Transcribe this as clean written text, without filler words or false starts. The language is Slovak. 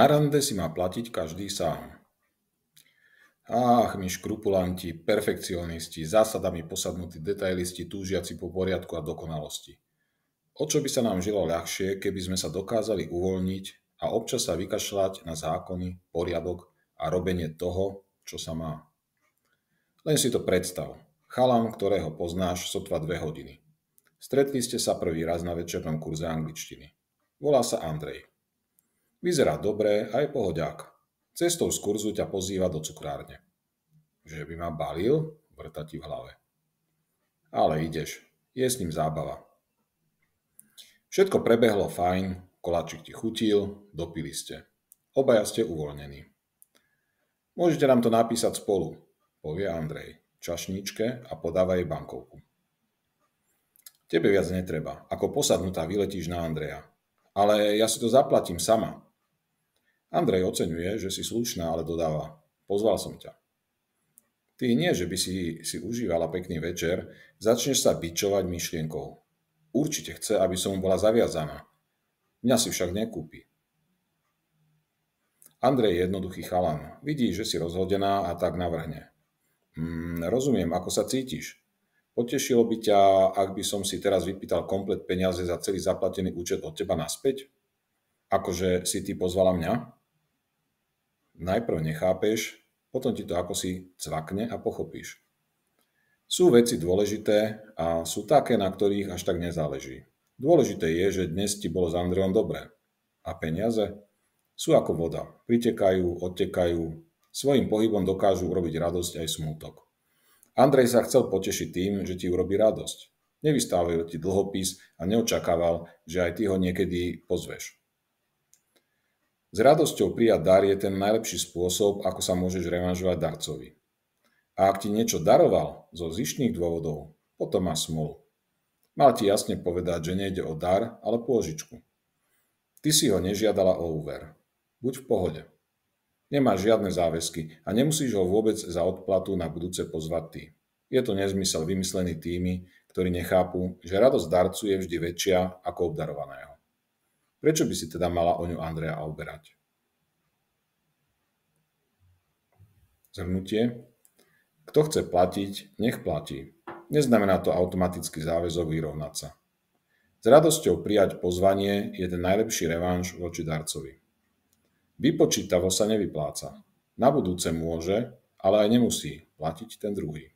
Na rande si má platiť každý sám. Ach, my škrupulanti, perfekcionisti, zásadami posadnutí detailisti, túžiaci po poriadku a dokonalosti. O čo by sa nám žilo ľahšie, keby sme sa dokázali uvoľniť a občas sa vykašľať na zákony, poriadok a robenie toho, čo sa má. Len si to predstav. Chalan, ktorého poznáš, sotva 2 hodiny. Stretli ste sa prvý raz na večernom kurze angličtiny. Volá sa Andrej. Vyzerá dobre a je pohodiak. Cestou z kurzu ťa pozýva do cukrárne. Že by ma balil? Vrta ti v hlave. Ale ideš. Je s ním zábava. Všetko prebehlo fajn, koláčik ti chutil, dopili ste. Obaja ste uvoľnení. Môžete nám to napísať spolu, povie Andrej čašníčke a podáva jej bankovku. Tebe viac netreba. Ako posadnutá vyletíš na Andreja. Ale ja si to zaplatím sama. Andrej oceňuje, že si slušná, ale dodáva. Pozval som ťa. Ty nie, že by si užívala pekný večer, začneš sa bičovať myšlienkou. Určite chce, aby som mu bola zaviazaná. Mňa si však nekúpi. Andrej je jednoduchý chalan. Vidí, že si rozhodená a tak navrhne. Rozumiem, ako sa cítiš. Potešilo by ťa, ak by som si teraz vypýtal komplet peniaze za celý zaplatený účet od teba naspäť? Akože si ty pozvala mňa? Najprv nechápeš, potom ti to akosi cvakne a pochopíš. Sú veci dôležité a sú také, na ktorých až tak nezáleží. Dôležité je, že dnes ti bolo s Andrejom dobre. A peniaze? Sú ako voda. Pritekajú, odtekajú. Svojím pohybom dokážu urobiť radosť aj smútok. Andrej sa chcel potešiť tým, že ti urobí radosť. Nevystávil ti dlhopis a neočakával, že aj ty ho niekedy pozveš. S radosťou prijať dar je ten najlepší spôsob, ako sa môžeš revanžovať darcovi. A ak ti niečo daroval zo zištných dôvodov, potom máš smolu. Mal ti jasne povedať, že nejde o dar, ale pôžičku. Ty si ho nežiadala o úver. Buď v pohode. Nemáš žiadne záväzky a nemusíš ho vôbec za odplatu na budúce pozvať ty. Je to nezmysel vymyslený tými, ktorí nechápu, že radosť darcu je vždy väčšia ako obdarovaného. Prečo by si teda mala o ňu Andreja oberať? Zhrnutie. Kto chce platiť, nech platí. Neznamená to automatický záväzok vyrovnať sa. S radosťou prijať pozvanie je ten najlepší revanš voči darcovi. Vypočítavo sa nevypláca. Na budúce môže, ale aj nemusí platiť ten druhý.